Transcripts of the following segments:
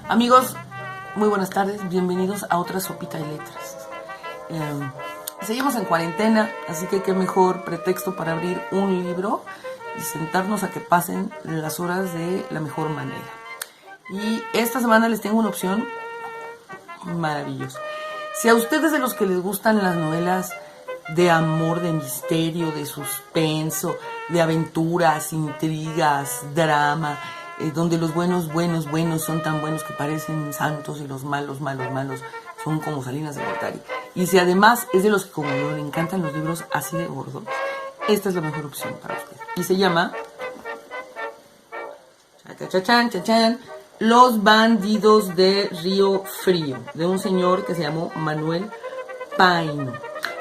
Amigos, muy buenas tardes, bienvenidos a otra sopita de letras. Seguimos en cuarentena, así que qué mejor pretexto para abrir un libro y sentarnos a que pasen las horas de la mejor manera. Y esta semana les tengo una opción maravillosa. Si a ustedes de los que les gustan las novelas de amor, de misterio, de suspenso, de aventuras, intrigas, drama, donde los buenos son tan buenos que parecen santos y los malos son como Salinas de Gortari. Y si además es de los que como yo le encantan los libros así de gordos, esta es la mejor opción para ustedes. Y se llama Los bandidos de Río Frío, de un señor que se llamó Manuel Paino.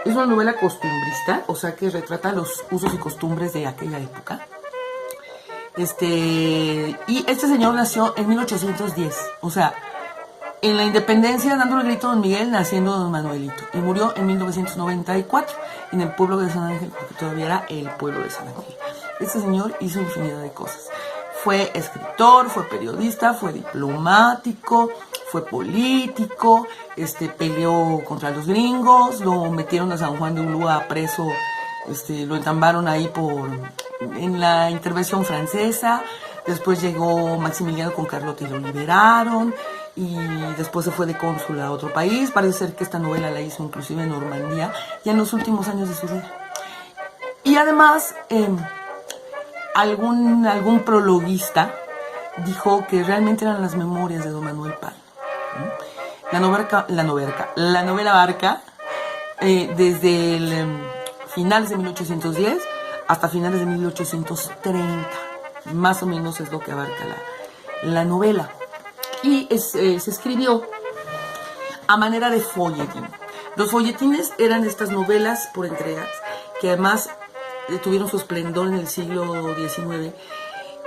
Es una novela costumbrista, o sea que retrata los usos y costumbres de aquella época. Y este señor nació en 1810, o sea, en la independencia, dándole el grito a Don Miguel, naciendo Don Manuelito. Y murió en 1994, en el pueblo de San Ángel, porque todavía era el pueblo de San Ángel. Este señor hizo infinidad de cosas. Fue escritor, fue periodista, fue diplomático, fue político, peleó contra los gringos, lo metieron a San Juan de Ulúa preso, lo entambaron ahí en la intervención francesa. Después llegó Maximiliano con Carlota y lo liberaron, y después se fue de cónsul a otro país. Parece ser que esta novela la hizo inclusive en Normandía y en los últimos años de su vida. Y además, algún prologuista dijo que realmente eran las memorias de Don Manuel Paino. La novela abarca desde el finales de 1810 hasta finales de 1830. Más o menos es lo que abarca la novela. Y se escribió a manera de folletín. Los folletines eran estas novelas por entregas que además tuvieron su esplendor en el siglo XIX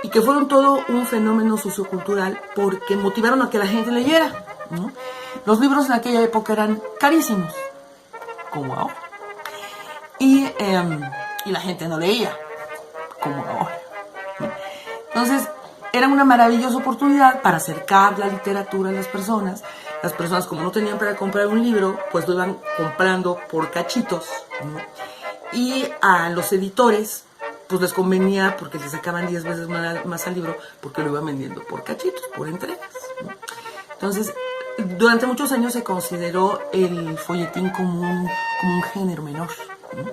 y que fueron todo un fenómeno sociocultural porque motivaron a que la gente leyera, ¿no? Los libros en aquella época eran carísimos, como ahora, y la gente no leía, como ahora, ¿no? Entonces era una maravillosa oportunidad para acercar la literatura a las personas. Las personas, como no tenían para comprar un libro, pues lo iban comprando por cachitos, ¿no? Y a los editores pues les convenía porque les sacaban 10 veces más al libro porque lo iban vendiendo por cachitos, por entregas, ¿no? Entonces, durante muchos años se consideró el folletín como un género menor, ¿no?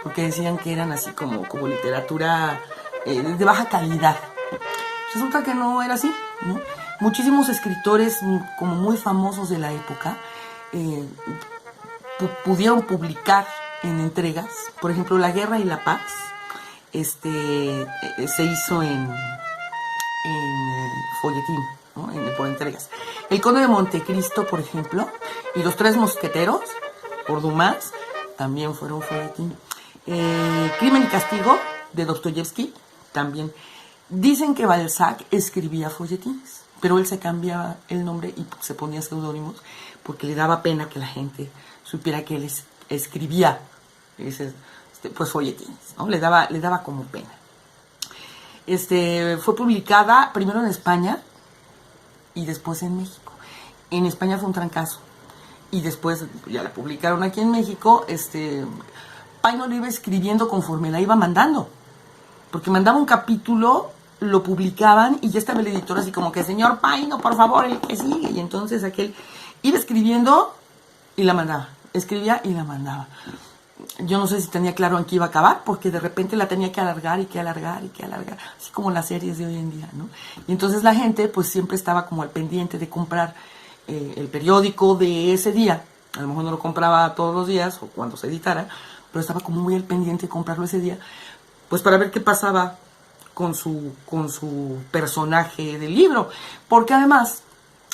Porque decían que eran así como literatura de baja calidad. Resulta que no era así, ¿no? Muchísimos escritores como muy famosos de la época pudieron publicar en entregas. Por ejemplo, La Guerra y la Paz se hizo en folletín, ¿no? Por entregas. El Conde de Montecristo, por ejemplo, y Los Tres Mosqueteros, por Dumas, también fueron folletín. Crimen y Castigo, de Dostoyevsky, también. Dicen que Balzac escribía folletines, pero él se cambiaba el nombre y se ponía seudónimos porque le daba pena que la gente supiera que él escribía pues folletines, ¿no? Le daba como pena. Fue publicada primero en España y después en México. En España fue un trancazo y después ya la publicaron aquí en México. Paino lo iba escribiendo conforme la iba mandando, porque mandaba un capítulo, lo publicaban y ya estaba el editor así como que, señor Paino, por favor, el que sigue. Y entonces aquel iba escribiendo y la mandaba, escribía y la mandaba. Yo no sé si tenía claro en qué iba a acabar, porque de repente la tenía que alargar, así como las series de hoy en día, ¿no? Y entonces la gente pues siempre estaba como al pendiente de comprar el periódico de ese día. A lo mejor no lo compraba todos los días o cuando se editara, pero estaba como muy al pendiente de comprarlo ese día, pues para ver qué pasaba con su personaje del libro, porque además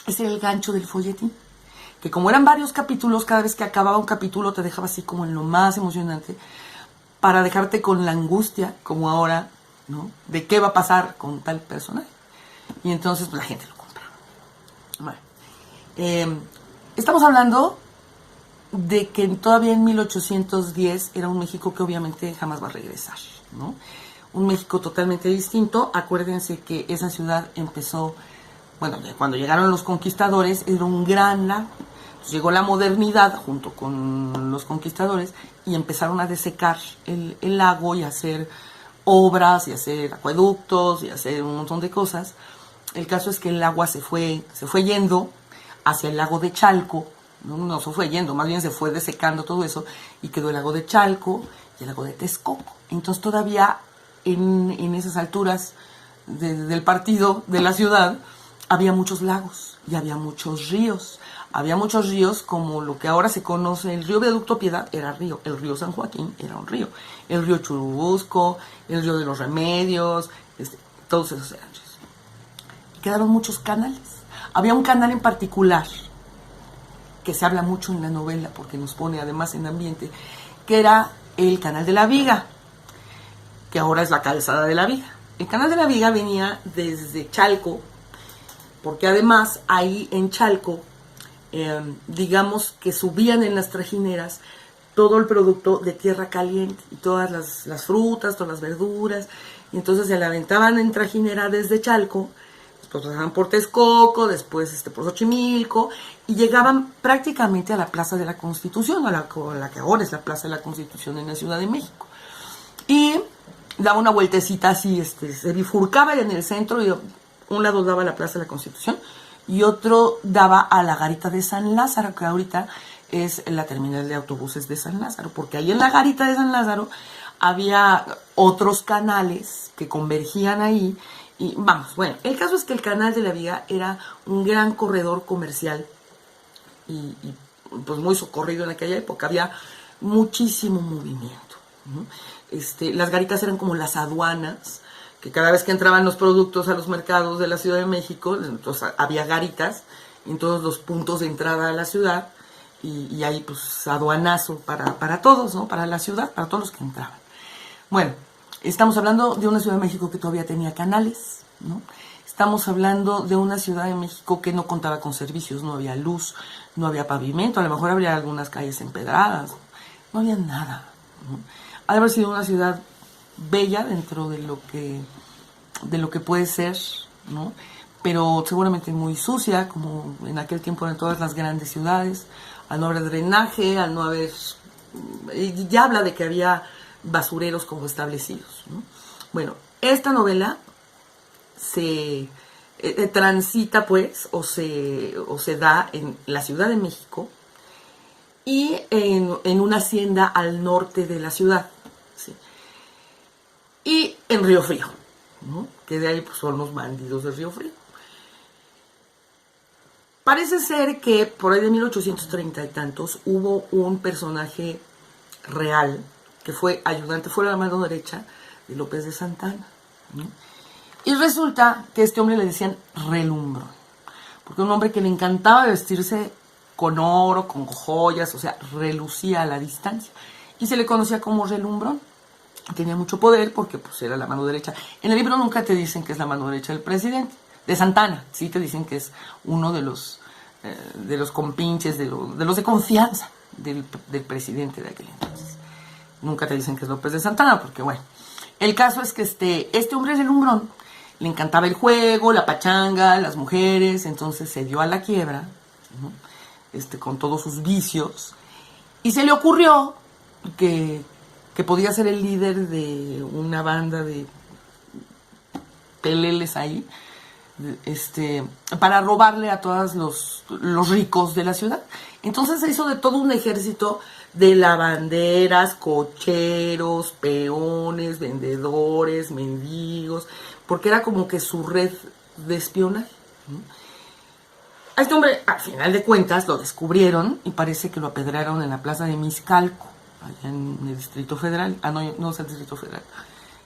ese era el gancho del folletín, que como eran varios capítulos, cada vez que acababa un capítulo te dejaba así como en lo más emocionante, para dejarte con la angustia, como ahora, ¿no? De qué va a pasar con tal personaje. Y entonces pues, la gente lo compraba. Bueno, estamos hablando de que todavía en 1810 era un México que obviamente jamás va a regresar, ¿no? Un México totalmente distinto. Acuérdense que esa ciudad empezó bueno, cuando llegaron los conquistadores era un gran lago. Llegó la modernidad junto con los conquistadores y empezaron a desecar el lago y a hacer obras y a hacer acueductos y a hacer un montón de cosas. El caso es que el agua se fue yendo hacia el lago de Chalco. No se fue yendo, más bien se fue desecando todo eso y quedó el lago de Chalco y el lago de Texcoco. Entonces todavía en esas alturas del partido de la ciudad había muchos lagos y había muchos ríos. Había muchos ríos como lo que ahora se conoce, el río Viaducto Piedad era río, el río San Joaquín era un río, el río Churubusco, el río de los Remedios, todos esos eran ríos. Y quedaron muchos canales. Había un canal en particular que se habla mucho en la novela porque nos pone además en ambiente, que era el Canal de la Viga, que ahora es la Calzada de la Viga. El Canal de la Viga venía desde Chalco, porque además ahí en Chalco, digamos que subían en las trajineras todo el producto de tierra caliente y todas las frutas, todas las verduras, y entonces se la aventaban en trajinera desde Chalco, después pasaban por Texcoco, después por Xochimilco, y llegaban prácticamente a la Plaza de la Constitución, a la que ahora es la Plaza de la Constitución en la Ciudad de México. Y daba una vueltecita así, se bifurcaba en el centro, y un lado daba a la Plaza de la Constitución, y otro daba a la Garita de San Lázaro, que ahorita es la terminal de autobuses de San Lázaro, porque ahí en la Garita de San Lázaro había otros canales que convergían ahí, y vamos, bueno, el caso es que el Canal de la Viga era un gran corredor comercial y pues muy socorrido en aquella época, había muchísimo movimiento, ¿no? Las garitas eran como las aduanas, que cada vez que entraban los productos a los mercados de la Ciudad de México, entonces había garitas en todos los puntos de entrada a la ciudad, y ahí pues aduanazo para todos, ¿no? Para la ciudad, para todos los que entraban. Bueno, estamos hablando de una Ciudad de México que todavía tenía canales, ¿no? Estamos hablando de una Ciudad de México que no contaba con servicios, no había luz, no había pavimento, a lo mejor habría algunas calles empedradas, no había nada, ¿no? Ha de haber sido una ciudad bella dentro de lo que puede ser, ¿no? Pero seguramente muy sucia, como en aquel tiempo eran todas las grandes ciudades, al no haber drenaje, al no haber... Ya habla de que había basureros como establecidos, ¿no? Bueno, esta novela se transita pues o se da en la Ciudad de México y en una hacienda al norte de la ciudad, ¿sí? Y en Río Frío, ¿no? Que de ahí pues son los bandidos de Río Frío. Parece ser que por ahí de 1830 y tantos hubo un personaje real que fue ayudante, fue la mano derecha de López de Santana, ¿no? Y resulta que a este hombre le decían Relumbrón, porque un hombre que le encantaba vestirse con oro, con joyas, o sea, relucía a la distancia, y se le conocía como Relumbrón. Tenía mucho poder porque pues era la mano derecha. En el libro nunca te dicen que es la mano derecha del presidente, de Santana, sí te dicen que es uno de los compinches, de los de confianza del presidente de aquel entonces. Nunca te dicen que es López de Santana, porque bueno, el caso es que este hombre Relumbrón le encantaba el juego, la pachanga, las mujeres, entonces se dio a la quiebra, ¿no? Con todos sus vicios, y se le ocurrió que podía ser el líder de una banda de peleles ahí, para robarle a todos los ricos de la ciudad. Entonces se hizo de todo un ejército de lavanderas, cocheros, peones, vendedores, mendigos, porque era como que su red de espionaje, ¿no? A este hombre, al final de cuentas, lo descubrieron y parece que lo apedrearon en la plaza de Miscalco, allá en el Distrito Federal. No es el Distrito Federal,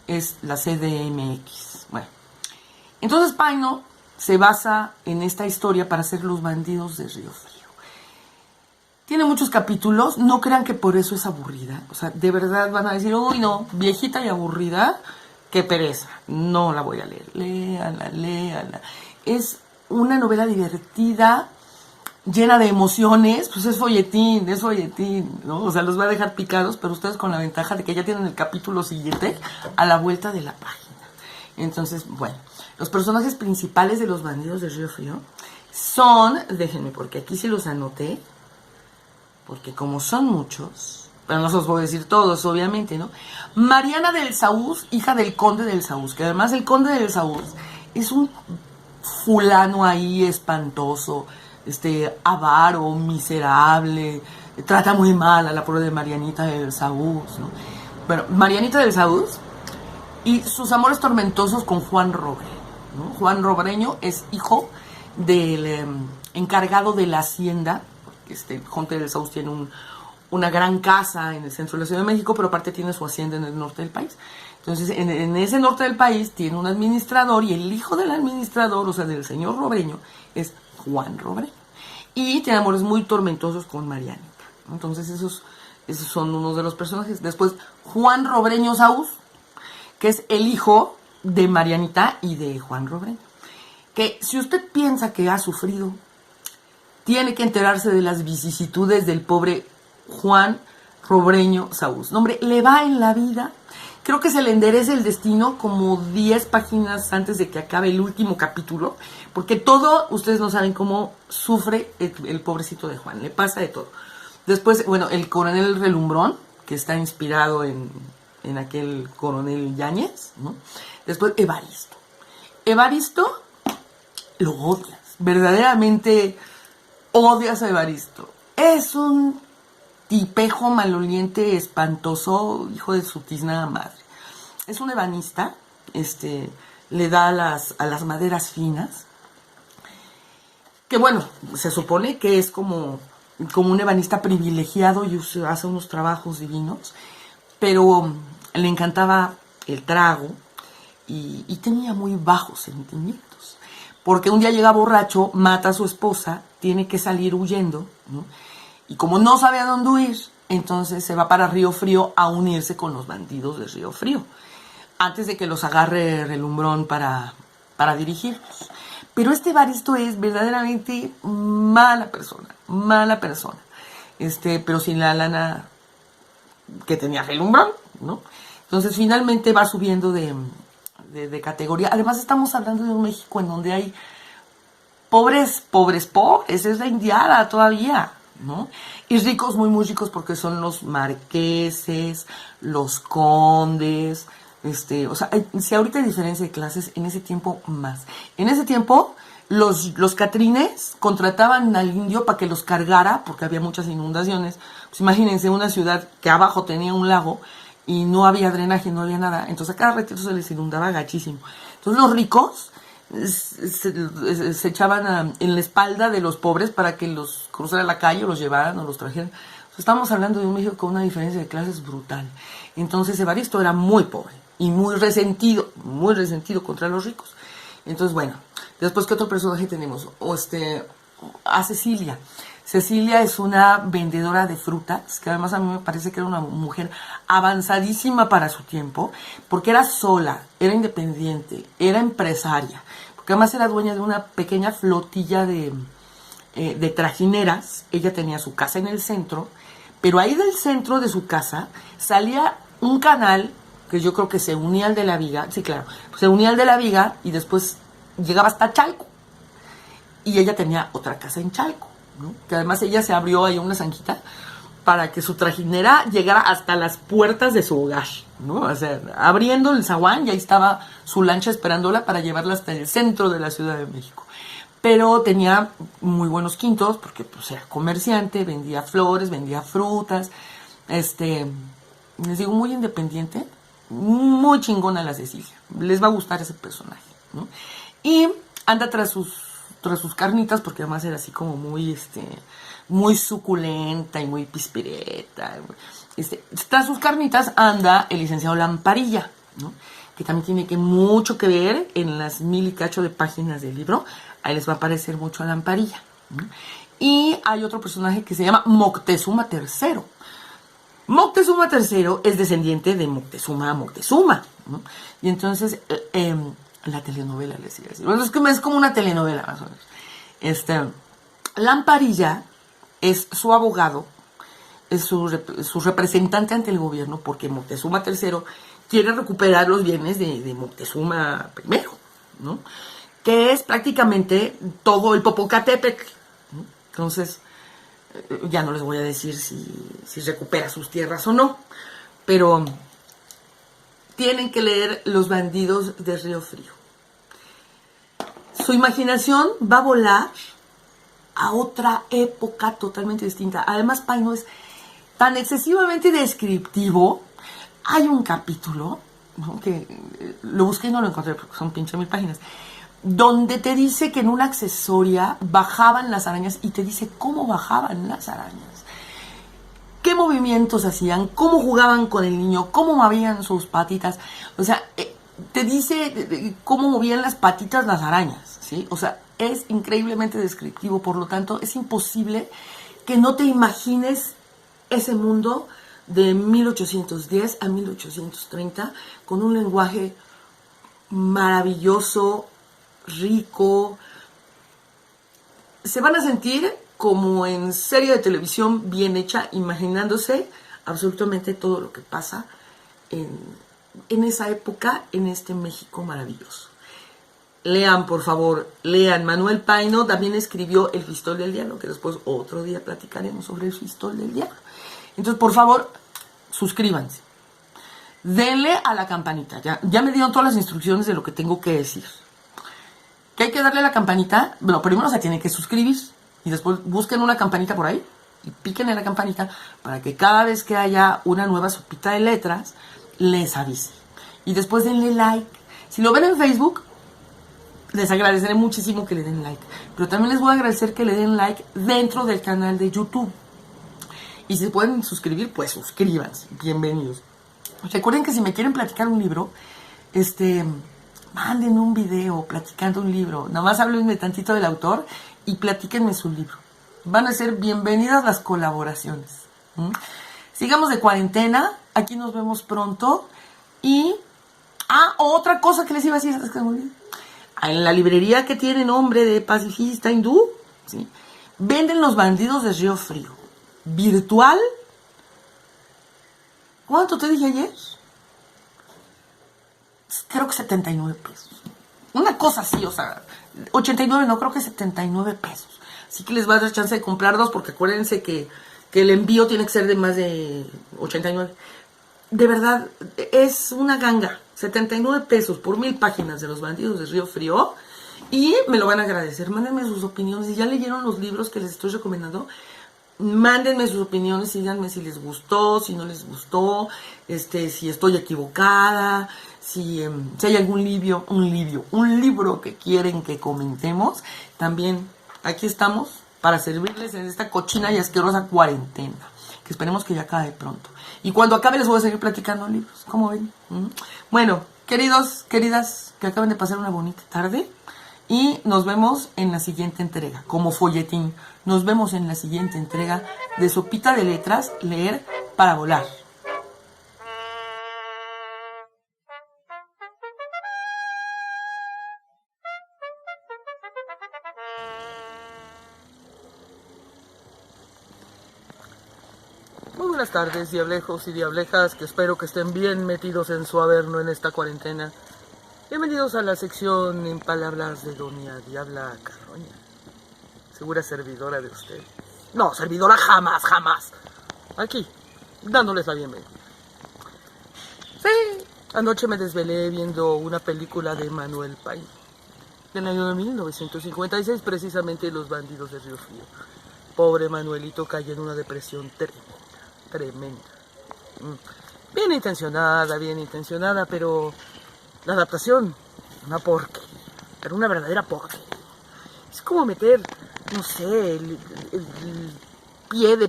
es la CDMX. Bueno, entonces Paino se basa en esta historia para hacer Los bandidos de Río Frío. Tiene muchos capítulos, no crean que por eso es aburrida. O sea, de verdad van a decir, uy no, viejita y aburrida, qué pereza. No la voy a leer, léala. Es una novela divertida, llena de emociones, pues es folletín, ¿no? O sea, los va a dejar picados, pero ustedes con la ventaja de que ya tienen el capítulo siguiente a la vuelta de la página. Entonces, bueno, Los personajes principales de Los Bandidos de Río Frío son, déjenme, porque aquí sí los anoté, porque como son muchos, pero no se los voy a decir todos, obviamente, ¿no? Mariana del Saúz, hija del conde del Saúz, que además el conde del Saúz es un fulano ahí espantoso, avaro, miserable, trata muy mal a la pobre de Marianita del Saúz, ¿no? Bueno, Marianita del Saúz y sus amores tormentosos con Juan Robre, ¿no? Juan Robreño es hijo del encargado de la hacienda, porque Conde del Saúz tiene una gran casa en el centro de la Ciudad de México, pero aparte tiene su hacienda en el norte del país. Entonces, en ese norte del país tiene un administrador y el hijo del administrador, o sea, del señor Robreño, es Juan Robreño. Y tiene amores muy tormentosos con Marianita. Entonces, esos son unos de los personajes. Después, Juan Robreño Saúz, que es el hijo de Marianita y de Juan Robreño. Que si usted piensa que ha sufrido, tiene que enterarse de las vicisitudes del pobre Juan Robreño Saúz. No, hombre, le va en la vida. Creo que se le endereza el destino como 10 páginas antes de que acabe el último capítulo, porque todo, ustedes no saben cómo sufre el pobrecito de Juan, le pasa de todo. Después, bueno, el coronel Relumbrón, que está inspirado en aquel coronel Yáñez, ¿no? Después, Evaristo. Evaristo lo odias, verdaderamente odias a Evaristo. Es un tipejo maloliente, espantoso, hijo de su tiznada madre. Es un ebanista, le da a las maderas finas, que bueno, se supone que es como un ebanista privilegiado y hace unos trabajos divinos, pero le encantaba el trago y tenía muy bajos sentimientos, porque un día llega borracho, mata a su esposa, tiene que salir huyendo, ¿no? Y como no sabe a dónde huir, entonces se va para Río Frío a unirse con los bandidos de Río Frío, antes de que los agarre Relumbrón para dirigirlos. Pero Evaristo es verdaderamente mala persona, pero sin la lana que tenía Relumbrón, ¿no? Entonces finalmente va subiendo de categoría. Además estamos hablando de un México en donde hay pobres, es la indiada todavía, ¿no? Y ricos, muy, muy ricos, porque son los marqueses, los condes, o sea, si ahorita hay diferencia de clases, en ese tiempo más. En ese tiempo, los catrines contrataban al indio para que los cargara, porque había muchas inundaciones. Pues imagínense una ciudad que abajo tenía un lago y no había drenaje, no había nada. Entonces a cada ratito se les inundaba gachísimo. Entonces los ricos se echaban en la espalda de los pobres para que los cruzara la calle o los llevaran o los trajeran. Estamos hablando de un México con una diferencia de clases brutal. Entonces Evaristo era muy pobre y muy resentido contra los ricos. Entonces, bueno, después, ¿qué otro personaje tenemos? A Cecilia. Cecilia es una vendedora de frutas, que además a mí me parece que era una mujer avanzadísima para su tiempo, porque era sola, era independiente, era empresaria, porque además era dueña de una pequeña flotilla de trajineras. Ella tenía su casa en el centro, pero ahí del centro de su casa salía un canal que yo creo que se unía al de la Viga, sí, claro, se unía al de la Viga y después llegaba hasta Chalco. Y ella tenía otra casa en Chalco, ¿no? Que además ella se abrió ahí una zanjita para que su trajinera llegara hasta las puertas de su hogar, ¿no? O sea, abriendo el zaguán y ahí estaba su lancha esperándola para llevarla hasta el centro de la Ciudad de México. Pero tenía muy buenos quintos porque pues era comerciante, vendía flores, vendía frutas, les digo, muy independiente, muy chingona la Cecilia. Les va a gustar ese personaje, ¿no? Y anda tras sus carnitas, porque además era así como muy suculenta y muy pispireta. Tras sus carnitas anda el licenciado Lamparilla, ¿no? Que también tiene mucho que ver en las 1000 y cacho de páginas del libro. Ahí les va a aparecer mucho a Lamparilla, ¿no? Y hay otro personaje que se llama Moctezuma III. Moctezuma III es descendiente de Moctezuma, ¿no? Y entonces, la telenovela, les iba a decir. Bueno, es como una telenovela, más o menos. Lamparilla es su abogado, es su representante ante el gobierno, porque Moctezuma III quiere recuperar los bienes de Moctezuma I, ¿no? Que es prácticamente todo el Popocatépetl, ¿no? Entonces, ya no les voy a decir si recupera sus tierras o no, pero tienen que leer Los bandidos de Río Frío. Su imaginación va a volar a otra época totalmente distinta. Además, Paino es tan excesivamente descriptivo. Hay un capítulo, ¿no?, que lo busqué y no lo encontré porque son pinche 1000 páginas, donde te dice que en una accesoria bajaban las arañas y te dice cómo bajaban las arañas, qué movimientos hacían, cómo jugaban con el niño, cómo movían sus patitas. O sea, te dice cómo movían las patitas las arañas, ¿sí? O sea, es increíblemente descriptivo, por lo tanto, es imposible que no te imagines ese mundo de 1810 a 1830 con un lenguaje maravilloso, rico. Se van a sentir como en serie de televisión bien hecha, imaginándose absolutamente todo lo que pasa en esa época, en este México maravilloso. Lean, por favor, lean. Manuel Paino también escribió El Fistol del Diablo, que después otro día platicaremos sobre El Fistol del Diablo. Entonces, por favor, suscríbanse. Denle a la campanita. Ya me dieron todas las instrucciones de lo que tengo que decir. ¿Qué hay que darle a la campanita? Bueno, primero se tiene que suscribir y después busquen una campanita por ahí y piquen en la campanita para que cada vez que haya una nueva sopita de letras les avise. Y después denle like. Si lo ven en Facebook, les agradeceré muchísimo que le den like. Pero también les voy a agradecer que le den like dentro del canal de YouTube. Y si pueden suscribir, pues suscríbanse. Bienvenidos. Recuerden que si me quieren platicar un libro, manden un video platicando un libro. Nada más háblenme tantito del autor y platíquenme su libro. Van a ser bienvenidas las colaboraciones. Sigamos de cuarentena. Aquí nos vemos pronto. Y... otra cosa que les iba a decir. En la librería que tiene nombre de pacifista hindú, ¿sí?, venden Los bandidos de Río Frío. Virtual. ¿Cuánto te dije ayer? Creo que 79 pesos. Una cosa así, o sea, 89, no, creo que 79 pesos. Así que les va a dar chance de comprar dos, porque acuérdense que el envío tiene que ser de más de 89. De verdad, es una ganga. 79 pesos por 1000 páginas de Los bandidos de Río Frío. Y me lo van a agradecer. Mándenme sus opiniones. Si ya leyeron los libros que les estoy recomendando, mándenme sus opiniones, díganme si les gustó, si no les gustó, si estoy equivocada, si hay algún libro que quieren que comentemos. También aquí estamos para servirles en esta cochina y asquerosa cuarentena, que esperemos que ya acabe pronto. Y cuando acabe les voy a seguir platicando libros, ¿cómo ven? Bueno, queridos, queridas, que acaben de pasar una bonita tarde. Y nos vemos en la siguiente entrega, como folletín. Nos vemos en la siguiente entrega de Sopita de Letras, leer para volar. Muy buenas tardes, diablejos y diablejas, que espero que estén bien metidos en su averno en esta cuarentena. Bienvenidos a la sección en palabras de Doña Diabla Carroña, segura servidora de usted. No, servidora jamás, jamás. Aquí, dándoles la bienvenida. Sí, anoche me desvelé viendo una película de Manuel Paino, del año de 1956, precisamente Los bandidos de Río Frío. Pobre Manuelito cayó en una depresión tremenda. Bien intencionada, pero la adaptación, una porquería, pero una verdadera porquería. Es como meter, no sé, el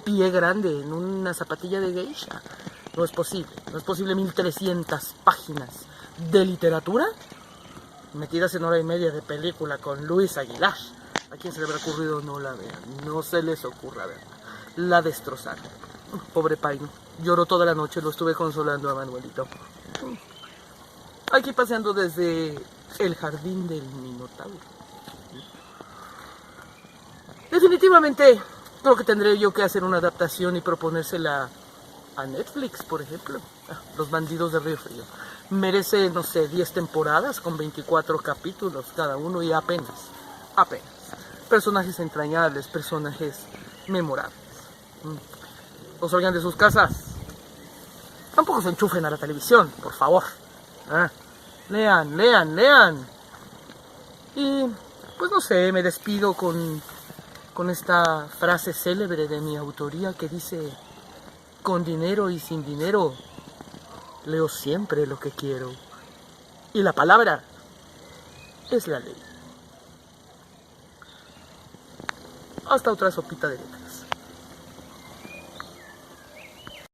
pie grande en una zapatilla de geisha. No es posible 1300 páginas de literatura metidas en hora y media de película con Luis Aguilar. ¿A quién se le habrá ocurrido no la vean? No se les ocurra verla. La destrozaron. Pobre Paino. Lloró toda la noche, lo estuve consolando a Manuelito. Aquí paseando desde el jardín del Minotauro. Definitivamente creo que tendré yo que hacer una adaptación y proponérsela a Netflix, por ejemplo. Los bandidos de Río Frío. Merece, no sé, 10 temporadas con 24 capítulos cada uno y apenas. Personajes entrañables, personajes memorables. No salgan de sus casas. Tampoco se enchufen a la televisión, por favor. Lean, lean, lean. Y pues no sé, me despido con esta frase célebre de mi autoría que dice: con dinero y sin dinero, leo siempre lo que quiero. Y la palabra es la ley. Hasta otra sopita de letra.